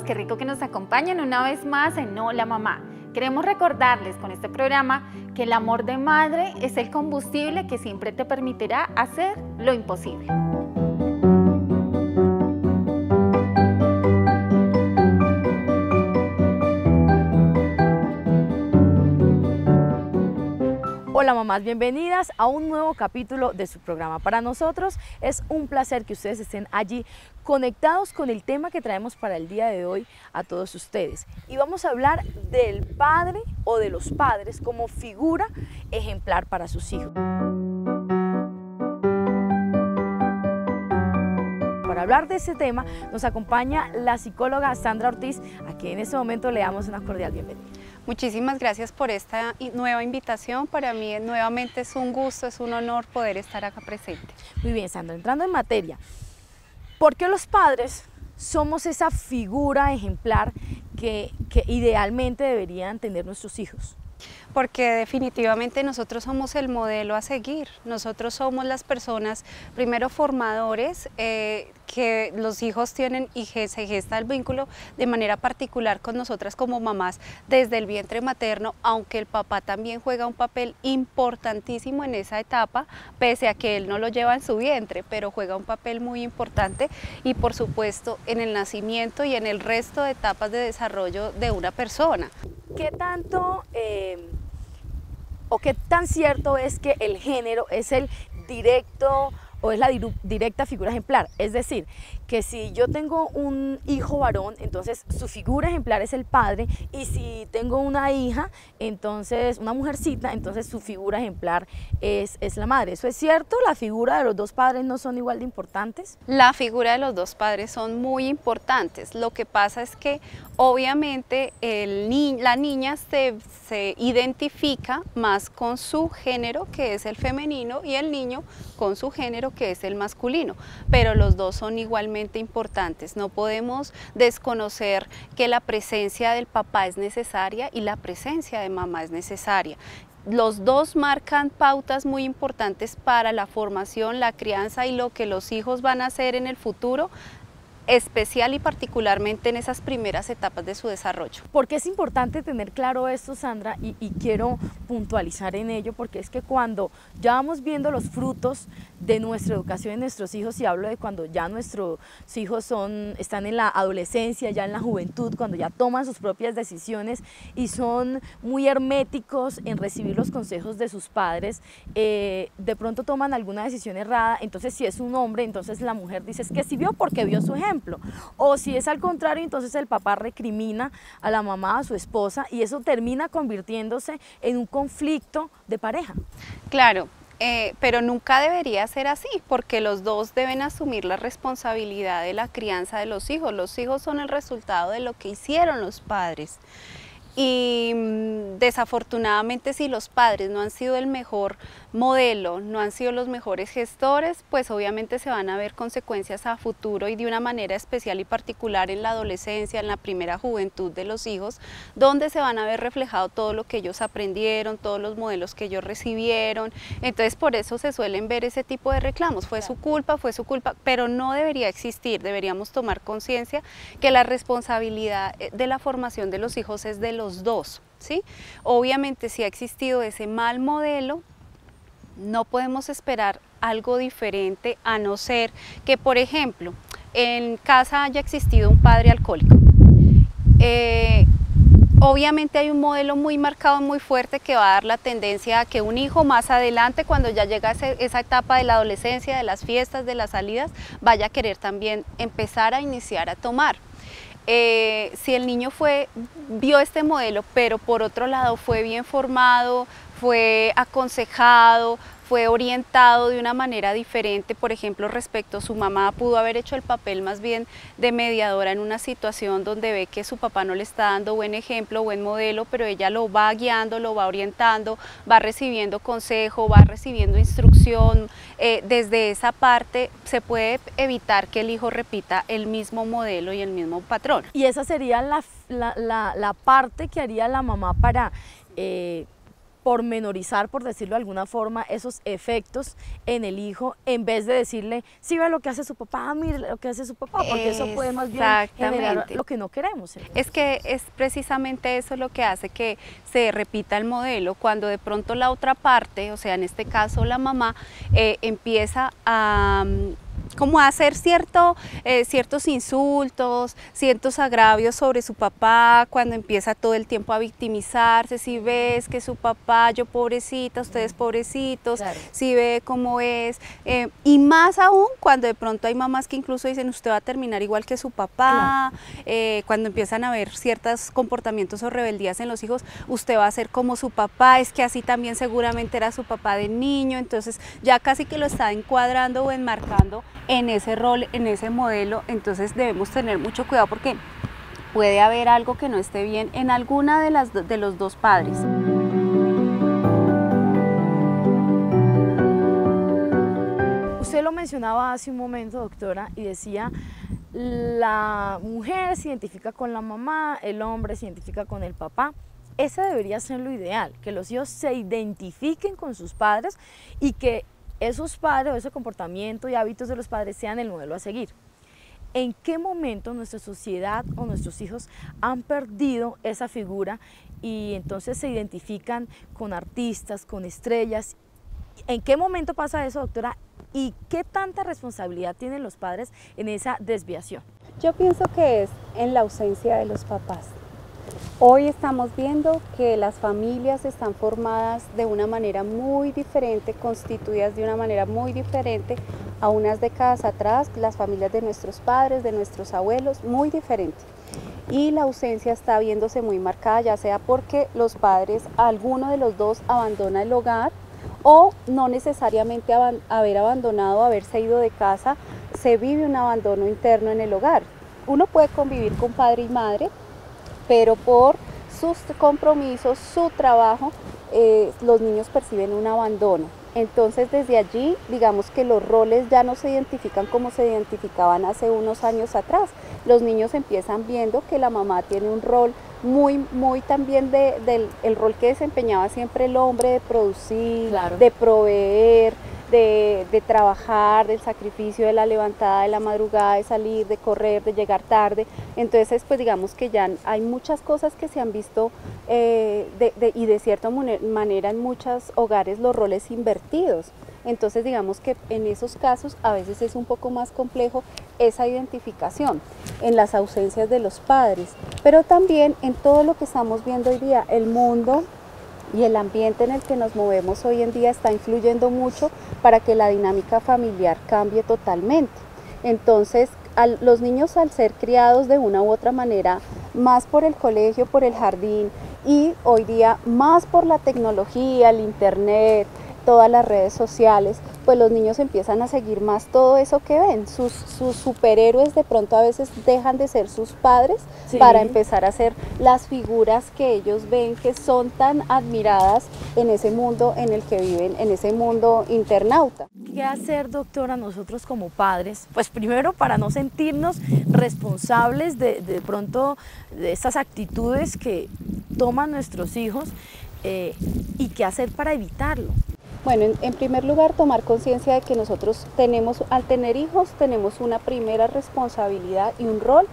qué rico que nos acompañen una vez más en Hola Mamá. Queremos recordarles con este programa que el amor de madre es el combustible que siempre te permitirá hacer lo imposible. Hola mamás, bienvenidas a un nuevo capítulo de su programa. Para nosotros es un placer que ustedes estén allí conectados con el tema que traemos para el día de hoy a todos ustedes. Y vamos a hablar del padre o de los padres como figura ejemplar para sus hijos. Para hablar de ese tema nos acompaña la psicóloga Sandra Ortiz, a quien en este momento le damos una cordial bienvenida. Muchísimas gracias por esta nueva invitación. Para mí nuevamente es un gusto, es un honor poder estar acá presente. Muy bien, Sandra, entrando en materia, ¿por qué los padres somos esa figura ejemplar que idealmente deberían tener nuestros hijos? Porque definitivamente nosotros somos el modelo a seguir, nosotros somos las personas, primero formadores, que los hijos tienen y se gesta el vínculo de manera particular con nosotras como mamás desde el vientre materno, aunque el papá también juega un papel importantísimo en esa etapa, pese a que él no lo lleva en su vientre, pero juega un papel muy importante y por supuesto en el nacimiento y en el resto de etapas de desarrollo de una persona. ¿Qué tanto o qué tan cierto es que el género es el directo o es la directa figura ejemplar? Es decir, que si yo tengo un hijo varón, entonces su figura ejemplar es el padre, y si tengo una hija, entonces una mujercita, entonces su figura ejemplar es la madre. ¿Eso es cierto? ¿La figura de los dos padres no son igual de importantes? La figura de los dos padres son muy importantes. Lo que pasa es que obviamente la niña se identifica más con su género, que es el femenino, y el niño con su género, que es el masculino, pero los dos son igualmente importantes. No podemos desconocer que la presencia del papá es necesaria y la presencia de mamá es necesaria. Los dos marcan pautas muy importantes para la formación, la crianza y lo que los hijos van a hacer en el futuro, especial y particularmente en esas primeras etapas de su desarrollo. ¿Por qué es importante tener claro esto, Sandra? Y quiero puntualizar en ello, porque es que cuando ya vamos viendo los frutos de nuestra educación en nuestros hijos, y hablo de cuando ya nuestros hijos están en la adolescencia, ya en la juventud, cuando ya toman sus propias decisiones y son muy herméticos en recibir los consejos de sus padres, de pronto toman alguna decisión errada. Entonces si es un hombre, entonces la mujer dice es que sí vio porque vio su ejemplo. O si es al contrario, entonces el papá recrimina a la mamá, a su esposa, y eso termina convirtiéndose en un conflicto de pareja. Claro, pero nunca debería ser así, porque los dos deben asumir la responsabilidad de la crianza de los hijos. Los hijos son el resultado de lo que hicieron los padres. Y desafortunadamente, si los padres no han sido el mejor modelo, no han sido los mejores gestores, pues obviamente se van a ver consecuencias a futuro, y de una manera especial y particular en la adolescencia, en la primera juventud de los hijos, donde se van a ver reflejado todo lo que ellos aprendieron, todos los modelos que ellos recibieron. Entonces por eso se suelen ver ese tipo de reclamos, fue su culpa, pero no debería existir. Deberíamos tomar conciencia que la responsabilidad de la formación de los hijos es de los dos, ¿sí? Obviamente si ha existido ese mal modelo, no podemos esperar algo diferente, a no ser que, por ejemplo, en casa haya existido un padre alcohólico. Obviamente hay un modelo muy marcado, muy fuerte, que va a dar la tendencia a que un hijo más adelante, cuando ya llega esa etapa de la adolescencia, de las fiestas, de las salidas, vaya a querer también empezar a iniciar a tomar. Si el niño vio este modelo, pero por otro lado fue bien formado, fue aconsejado, fue orientado de una manera diferente, por ejemplo, respecto a su mamá, pudo haber hecho el papel más bien de mediadora en una situación donde ve que su papá no le está dando buen ejemplo, buen modelo, pero ella lo va guiando, lo va orientando, va recibiendo consejo, va recibiendo instrucción. Desde esa parte se puede evitar que el hijo repita el mismo modelo y el mismo patrón. Y esa sería la parte que haría la mamá para pormenorizar, por decirlo de alguna forma, esos efectos en el hijo, en vez de decirle, sí, ve lo que hace su papá, mire lo que hace su papá, porque eso puede más bien generar lo que no queremos. Es que es precisamente eso lo que hace que se repita el modelo, cuando de pronto la otra parte, o sea, en este caso la mamá, empieza a como a hacer ciertos insultos, ciertos agravios sobre su papá, cuando empieza todo el tiempo a victimizarse, si ves que su papá, yo pobrecita, ustedes pobrecitos, claro. Si ve cómo es, y más aún cuando de pronto hay mamás que incluso dicen usted va a terminar igual que su papá, claro. Cuando empiezan a ver ciertos comportamientos o rebeldías en los hijos, usted va a ser como su papá, es que así también seguramente era su papá de niño, entonces ya casi que lo está encuadrando o enmarcando en ese rol, en ese modelo. Entonces debemos tener mucho cuidado porque puede haber algo que no esté bien en alguna de los dos padres. Usted lo mencionaba hace un momento, doctora, y decía, la mujer se identifica con la mamá, el hombre se identifica con el papá. Ese debería ser lo ideal, que los hijos se identifiquen con sus padres y que esos padres o ese comportamiento y hábitos de los padres sean el modelo a seguir. ¿En qué momento nuestra sociedad o nuestros hijos han perdido esa figura y entonces se identifican con artistas, con estrellas? ¿En qué momento pasa eso, doctora? ¿Y qué tanta responsabilidad tienen los padres en esa desviación? Yo pienso que es en la ausencia de los papás. Hoy estamos viendo que las familias están formadas de una manera muy diferente, constituidas de una manera muy diferente a unas décadas atrás, las familias de nuestros padres, de nuestros abuelos, muy diferente. Y la ausencia está viéndose muy marcada, ya sea porque los padres, alguno de los dos abandona el hogar o no necesariamente haber abandonado, haberse ido de casa, se vive un abandono interno en el hogar. Uno puede convivir con padre y madre, pero por sus compromisos, su trabajo, los niños perciben un abandono. Entonces desde allí, digamos que los roles ya no se identifican como se identificaban hace unos años atrás. Los niños empiezan viendo que la mamá tiene un rol muy también del rol que desempeñaba siempre el hombre, de producir, claro, de proveer, de trabajar, del sacrificio, de la levantada, de la madrugada, de salir, de correr, de llegar tarde. Entonces, pues digamos que ya hay muchas cosas que se han visto y de cierta manera en muchos hogares los roles invertidos. Entonces digamos que en esos casos a veces es un poco más complejo esa identificación en las ausencias de los padres, pero también en todo lo que estamos viendo hoy día, el mundo y el ambiente en el que nos movemos hoy en día está influyendo mucho para que la dinámica familiar cambie totalmente. Entonces, los niños al ser criados de una u otra manera, más por el colegio, por el jardín y hoy día más por la tecnología, el internet, todas las redes sociales, pues los niños empiezan a seguir más todo eso que ven. Sus superhéroes de pronto a veces dejan de ser sus padres, sí, para empezar a ser las figuras que ellos ven que son tan admiradas en ese mundo en el que viven, en ese mundo internauta. ¿Qué hacer, doctora, nosotros como padres? Pues primero para no sentirnos responsables de pronto de estas actitudes que toman nuestros hijos y qué hacer para evitarlo. Bueno, en primer lugar, tomar conciencia de que nosotros tenemos, al tener hijos, tenemos una primera responsabilidad y un rol,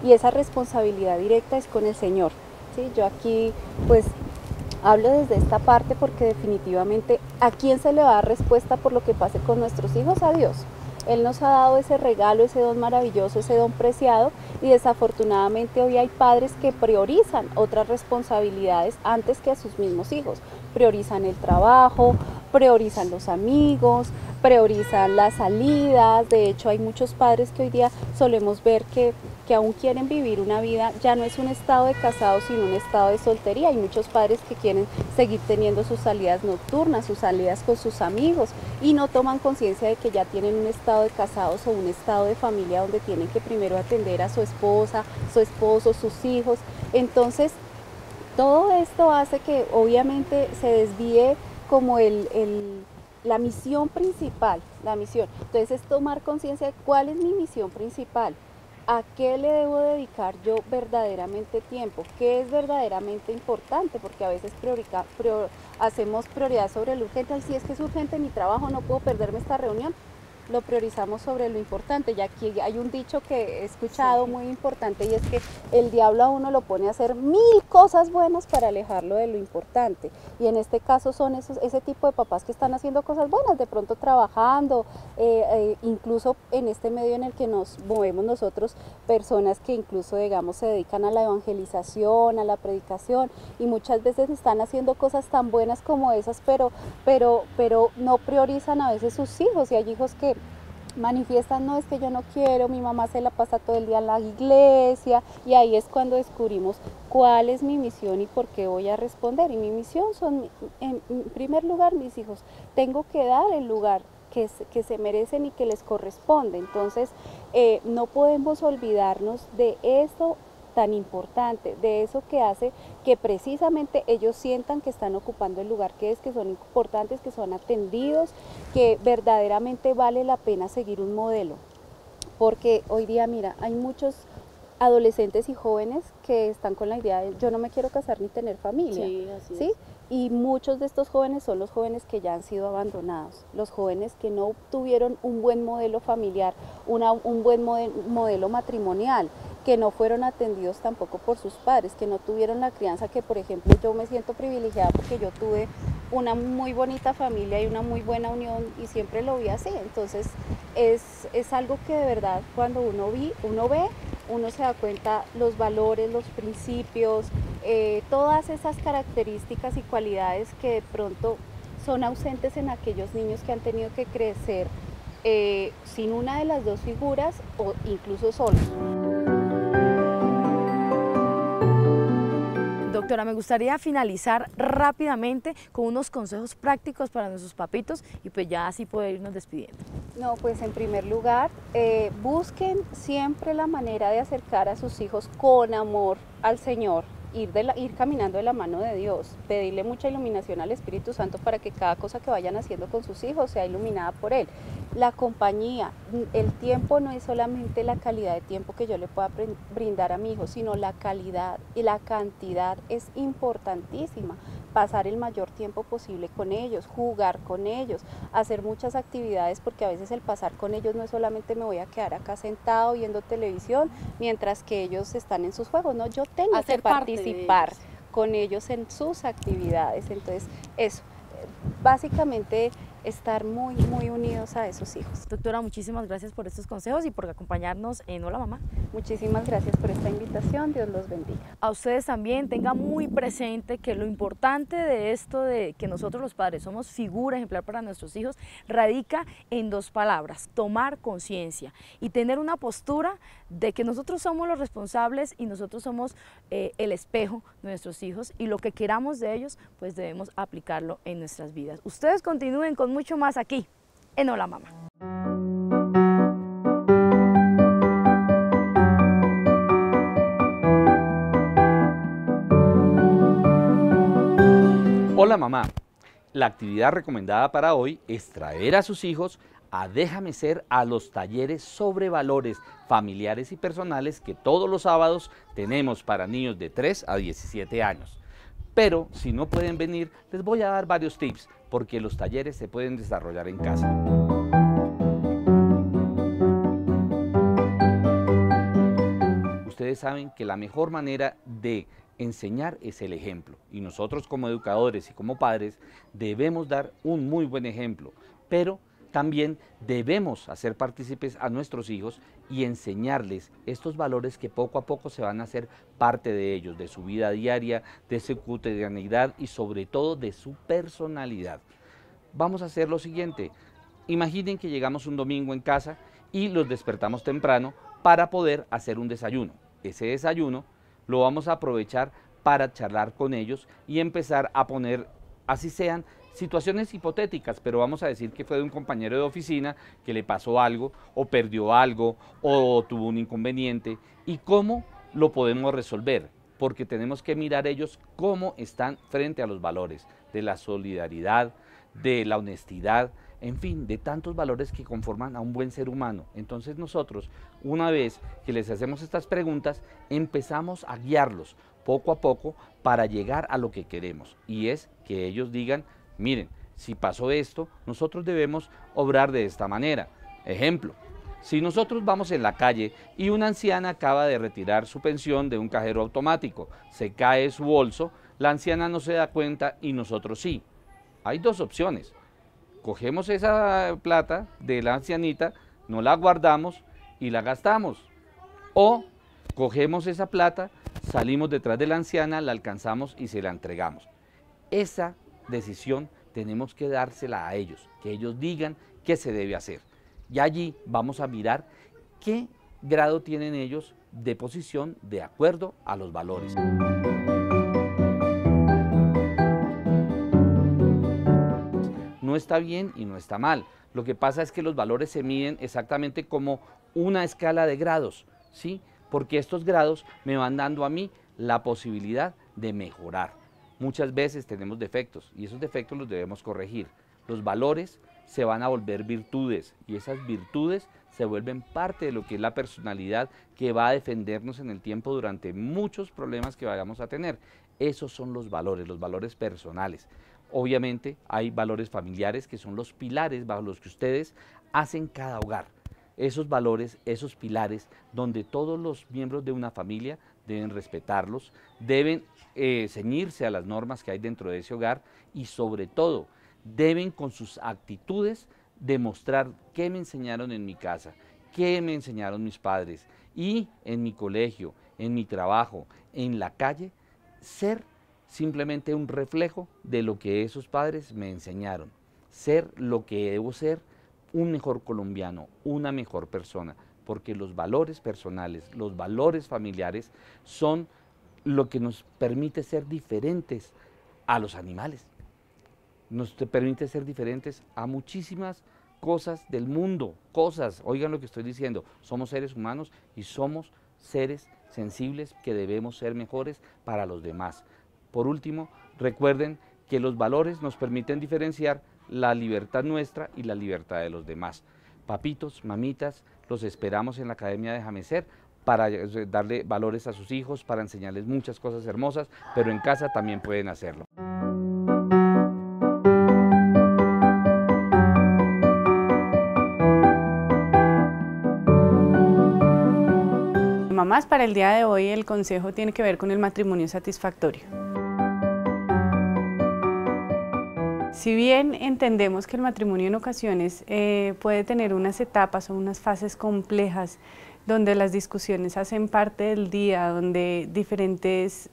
y esa responsabilidad directa es con el Señor. ¿Sí? Yo aquí, pues, hablo desde esta parte porque definitivamente, ¿a quién se le va a dar respuesta por lo que pase con nuestros hijos? A Dios. Él nos ha dado ese regalo, ese don maravilloso, ese don preciado, y desafortunadamente hoy hay padres que priorizan otras responsabilidades antes que a sus mismos hijos. Priorizan el trabajo, priorizan los amigos, priorizan las salidas. De hecho, hay muchos padres que hoy día solemos ver que aún quieren vivir una vida, ya no es un estado de casado, sino un estado de soltería. Hay muchos padres que quieren seguir teniendo sus salidas nocturnas, sus salidas con sus amigos, y no toman conciencia de que ya tienen un estado de casados o un estado de familia donde tienen que primero atender a su esposa, su esposo, sus hijos. Entonces, todo esto hace que obviamente se desvíe como la misión principal, la misión. Entonces es tomar conciencia de cuál es mi misión principal. ¿A qué le debo dedicar yo verdaderamente tiempo? ¿Qué es verdaderamente importante? Porque a veces hacemos prioridad sobre lo urgente. Ay, si es que es urgente mi trabajo, no puedo perderme esta reunión. Lo priorizamos sobre lo importante. Y aquí hay un dicho que he escuchado muy importante, y es que el diablo a uno lo pone a hacer 1000 cosas buenas para alejarlo de lo importante. Y en este caso son ese tipo de papás que están haciendo cosas buenas, de pronto trabajando, incluso en este medio en el que nos movemos nosotros, personas que incluso, digamos, se dedican a la evangelización, a la predicación, y muchas veces están haciendo cosas tan buenas como esas, pero no priorizan a veces sus hijos. Y hay hijos que manifiestan: no, es que yo no quiero, mi mamá se la pasa todo el día en la iglesia, y ahí es cuando descubrimos cuál es mi misión y por qué voy a responder. Y mi misión son, en primer lugar, mis hijos. Tengo que dar el lugar que se merecen y que les corresponde. Entonces, no podemos olvidarnos de eso tan importante, de eso que hace que precisamente ellos sientan que están ocupando el lugar que son importantes, que son atendidos, que verdaderamente vale la pena seguir un modelo. Porque hoy día, mira, hay muchos adolescentes y jóvenes que están con la idea de: yo no me quiero casar ni tener familia. Sí, así ¿sí? es. Y muchos de estos jóvenes son los jóvenes que ya han sido abandonados, los jóvenes que no tuvieron un buen modelo familiar, un buen modelo matrimonial, que no fueron atendidos tampoco por sus padres, que no tuvieron la crianza que, por ejemplo, yo me siento privilegiada porque yo tuve una muy bonita familia y una muy buena unión, y siempre lo vi así. Entonces es algo que de verdad, cuando uno ve, uno se da cuenta los valores, los principios, todas esas características y cualidades que de pronto son ausentes en aquellos niños que han tenido que crecer sin una de las dos figuras, o incluso solos. Doctora, me gustaría finalizar rápidamente con unos consejos prácticos para nuestros papitos y pues ya así poder irnos despidiendo. No, pues en primer lugar, busquen siempre la manera de acercar a sus hijos con amor al Señor, ir caminando de la mano de Dios, pedirle mucha iluminación al Espíritu Santo para que cada cosa que vayan haciendo con sus hijos sea iluminada por Él. La compañía, el tiempo no es solamente la calidad de tiempo que yo le pueda brindar a mi hijo, sino la calidad, y la cantidad es importantísima. Pasar el mayor tiempo posible con ellos, jugar con ellos, hacer muchas actividades, porque a veces el pasar con ellos no es solamente me voy a quedar acá sentado viendo televisión mientras que ellos están en sus juegos, no, yo tengo que participar con ellos en sus actividades. Entonces, eso, básicamente estar muy unidos a esos hijos. Doctora, muchísimas gracias por estos consejos y por acompañarnos en Hola Mamá. Muchísimas gracias por esta invitación, Dios los bendiga. A ustedes también tengan muy presente que lo importante de esto de que nosotros los padres somos figura ejemplar para nuestros hijos radica en dos palabras: tomar conciencia y tener una postura de que nosotros somos los responsables y nosotros somos el espejo de nuestros hijos, y lo que queramos de ellos pues debemos aplicarlo en nuestras vidas. Ustedes continúen con mucho más aquí en Hola Mamá. Hola Mamá. La actividad recomendada para hoy es traer a sus hijos a Déjame Ser a los talleres sobre valores familiares y personales que todos los sábados tenemos para niños de 3 a 17 años. Pero si no pueden venir, les voy a dar varios tips, porque los talleres se pueden desarrollar en casa. Ustedes saben que la mejor manera de enseñar es el ejemplo, y nosotros como educadores y como padres debemos dar un muy buen ejemplo, pero también debemos hacer partícipes a nuestros hijos y enseñarles estos valores que poco a poco se van a hacer parte de ellos, de su vida diaria, de su cotidianidad y sobre todo de su personalidad. Vamos a hacer lo siguiente: imaginen que llegamos un domingo en casa y los despertamos temprano para poder hacer un desayuno. Ese desayuno lo vamos a aprovechar para charlar con ellos y empezar a poner, así sean, situaciones hipotéticas, pero vamos a decir que fue de un compañero de oficina que le pasó algo, o perdió algo, o tuvo un inconveniente, y cómo lo podemos resolver, porque tenemos que mirar ellos cómo están frente a los valores de la solidaridad, de la honestidad, en fin, de tantos valores que conforman a un buen ser humano. Entonces nosotros, una vez que les hacemos estas preguntas, empezamos a guiarlos poco a poco para llegar a lo que queremos, y es que ellos digan, miren, si pasó esto, nosotros debemos obrar de esta manera. Ejemplo, si nosotros vamos en la calle y una anciana acaba de retirar su pensión de un cajero automático, se cae su bolso, la anciana no se da cuenta y nosotros sí. Hay dos opciones: cogemos esa plata de la ancianita, no la guardamos y la gastamos, o cogemos esa plata, salimos detrás de la anciana, la alcanzamos y se la entregamos. Esa decisión tenemos que dársela a ellos, que ellos digan qué se debe hacer. Y allí vamos a mirar qué grado tienen ellos de posición de acuerdo a los valores. No está bien y no está mal. Lo que pasa es que los valores se miden exactamente como una escala de grados, ¿sí? Porque estos grados me van dando a mí la posibilidad de mejorar. Muchas veces tenemos defectos y esos defectos los debemos corregir. Los valores se van a volver virtudes y esas virtudes se vuelven parte de lo que es la personalidad que va a defendernos en el tiempo durante muchos problemas que vayamos a tener. Esos son los valores personales. Obviamente hay valores familiares que son los pilares bajo los que ustedes hacen cada hogar. Esos valores, esos pilares, donde todos los miembros de una familia deben respetarlos, deben ceñirse a las normas que hay dentro de ese hogar y sobre todo deben con sus actitudes demostrar qué me enseñaron en mi casa, qué me enseñaron mis padres y en mi colegio, en mi trabajo, en la calle, ser simplemente un reflejo de lo que esos padres me enseñaron, ser lo que debo ser, un mejor colombiano, una mejor persona, porque los valores personales, los valores familiares son lo que nos permite ser diferentes a los animales, nos permite ser diferentes a muchísimas cosas del mundo, oigan lo que estoy diciendo, somos seres humanos y somos seres sensibles que debemos ser mejores para los demás. Por último, recuerden que los valores nos permiten diferenciar la libertad nuestra y la libertad de los demás. Papitos, mamitas, los esperamos en la Academia de Jameser para darle valores a sus hijos, para enseñarles muchas cosas hermosas, pero en casa también pueden hacerlo. Mamás, para el día de hoy el consejo tiene que ver con el matrimonio satisfactorio. Si bien entendemos que el matrimonio en ocasiones puede tener unas etapas o unas fases complejas donde las discusiones hacen parte del día, donde diferentes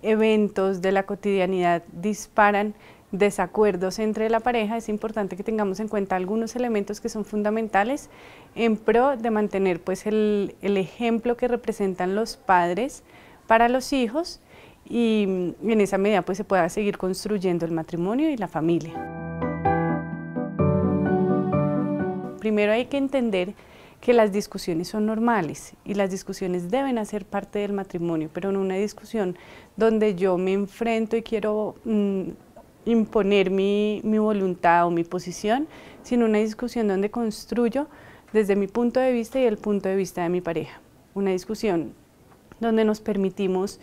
eventos de la cotidianidad disparan desacuerdos entre la pareja, es importante que tengamos en cuenta algunos elementos que son fundamentales en pro de mantener pues, el ejemplo que representan los padres para los hijos y en esa medida pues, se pueda seguir construyendo el matrimonio y la familia. Primero hay que entender que las discusiones son normales y las discusiones deben hacer parte del matrimonio, pero no una discusión donde yo me enfrento y quiero imponer mi voluntad o mi posición, sino una discusión donde construyo desde mi punto de vista y el punto de vista de mi pareja. Una discusión donde nos permitimos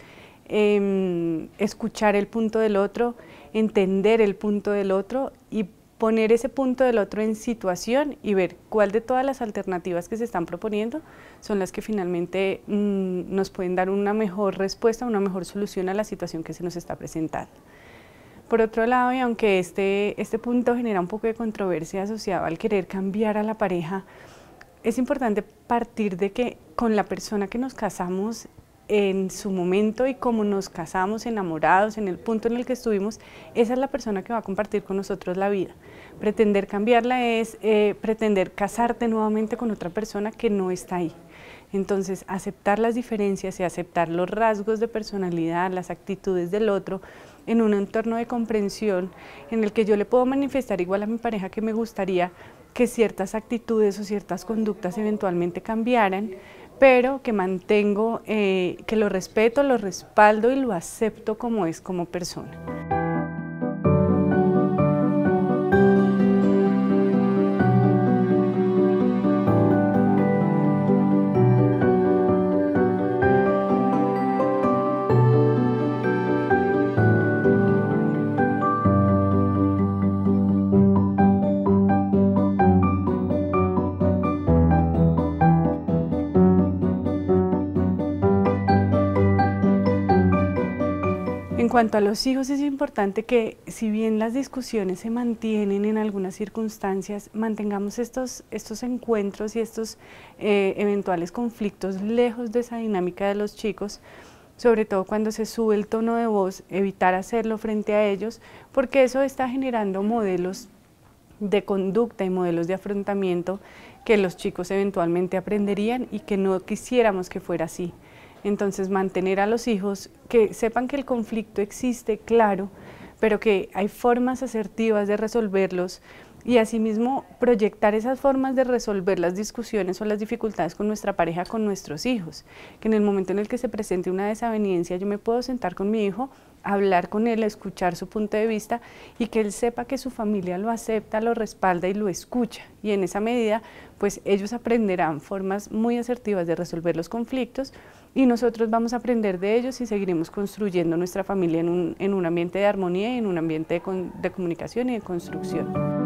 escuchar el punto del otro, entender el punto del otro y poner ese punto del otro en situación y ver cuál de todas las alternativas que se están proponiendo son las que finalmente nos pueden dar una mejor respuesta, una mejor solución a la situación que se nos está presentando. Por otro lado, y aunque este punto genera un poco de controversia asociado al querer cambiar a la pareja, es importante partir de que con la persona que nos casamos en su momento y como nos casamos enamorados, en el punto en el que estuvimos, esa es la persona que va a compartir con nosotros la vida. Pretender cambiarla es pretender casarte nuevamente con otra persona que no está ahí. Entonces, aceptar las diferencias y aceptar los rasgos de personalidad, las actitudes del otro, en un entorno de comprensión en el que yo le puedo manifestar igual a mi pareja que me gustaría que ciertas actitudes o ciertas conductas eventualmente cambiaran, pero que mantengo, que lo respeto, lo respaldo y lo acepto como es como persona. En cuanto a los hijos, es importante que, si bien las discusiones se mantienen en algunas circunstancias, mantengamos estos encuentros y estos eventuales conflictos lejos de esa dinámica de los chicos, sobre todo cuando se sube el tono de voz, evitar hacerlo frente a ellos, porque eso está generando modelos de conducta y modelos de afrontamiento que los chicos eventualmente aprenderían y que no quisiéramos que fuera así. Entonces, mantener a los hijos que sepan que el conflicto existe, claro, pero que hay formas asertivas de resolverlos, y asimismo proyectar esas formas de resolver las discusiones o las dificultades con nuestra pareja, con nuestros hijos, que en el momento en el que se presente una desaveniencia yo me puedo sentar con mi hijo, hablar con él, escuchar su punto de vista y que él sepa que su familia lo acepta, lo respalda y lo escucha, y en esa medida pues ellos aprenderán formas muy asertivas de resolver los conflictos y nosotros vamos a aprender de ellos y seguiremos construyendo nuestra familia en un ambiente de armonía y en un ambiente de comunicación y de construcción.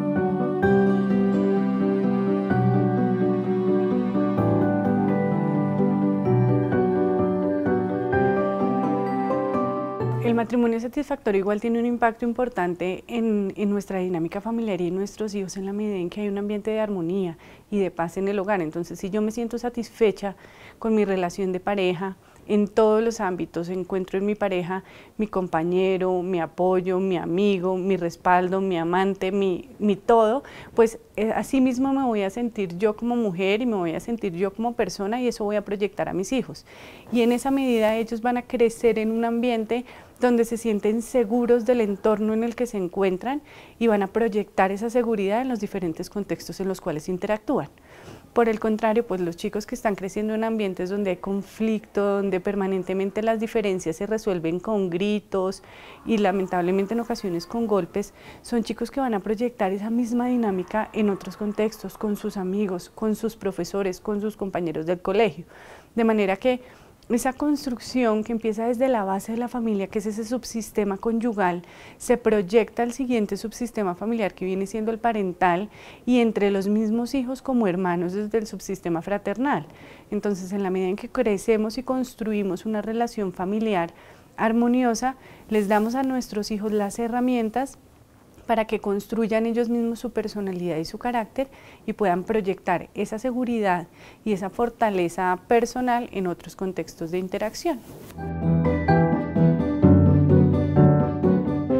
El matrimonio satisfactorio igual tiene un impacto importante en nuestra dinámica familiar y en nuestros hijos, en la medida en que hay un ambiente de armonía y de paz en el hogar. Entonces, si yo me siento satisfecha con mi relación de pareja, en todos los ámbitos, encuentro en mi pareja mi compañero, mi apoyo, mi amigo, mi respaldo, mi amante, mi todo, pues así mismo me voy a sentir yo como mujer y me voy a sentir yo como persona, y eso voy a proyectar a mis hijos. Y en esa medida ellos van a crecer en un ambiente donde se sienten seguros del entorno en el que se encuentran y van a proyectar esa seguridad en los diferentes contextos en los cuales interactúan. Por el contrario, pues los chicos que están creciendo en ambientes donde hay conflicto, donde permanentemente las diferencias se resuelven con gritos y lamentablemente en ocasiones con golpes, son chicos que van a proyectar esa misma dinámica en otros contextos, con sus amigos, con sus profesores, con sus compañeros del colegio. De manera que esa construcción que empieza desde la base de la familia, que es ese subsistema conyugal, se proyecta al siguiente subsistema familiar que viene siendo el parental, y entre los mismos hijos como hermanos desde el subsistema fraternal. Entonces, en la medida en que crecemos y construimos una relación familiar armoniosa, les damos a nuestros hijos las herramientas para que construyan ellos mismos su personalidad y su carácter y puedan proyectar esa seguridad y esa fortaleza personal en otros contextos de interacción.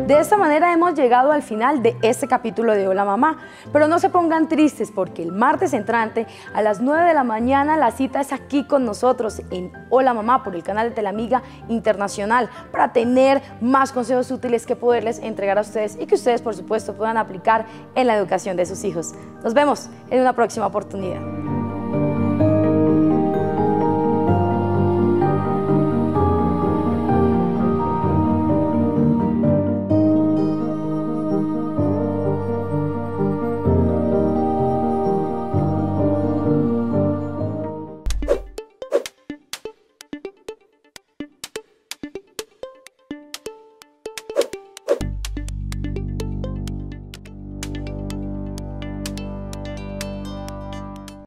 De esta manera hemos llegado al final de este capítulo de Hola Mamá, pero no se pongan tristes porque el martes entrante a las 9 de la mañana la cita es aquí con nosotros en Hola Mamá por el canal de Teleamiga Internacional para tener más consejos útiles que poderles entregar a ustedes y que ustedes por supuesto puedan aplicar en la educación de sus hijos. Nos vemos en una próxima oportunidad.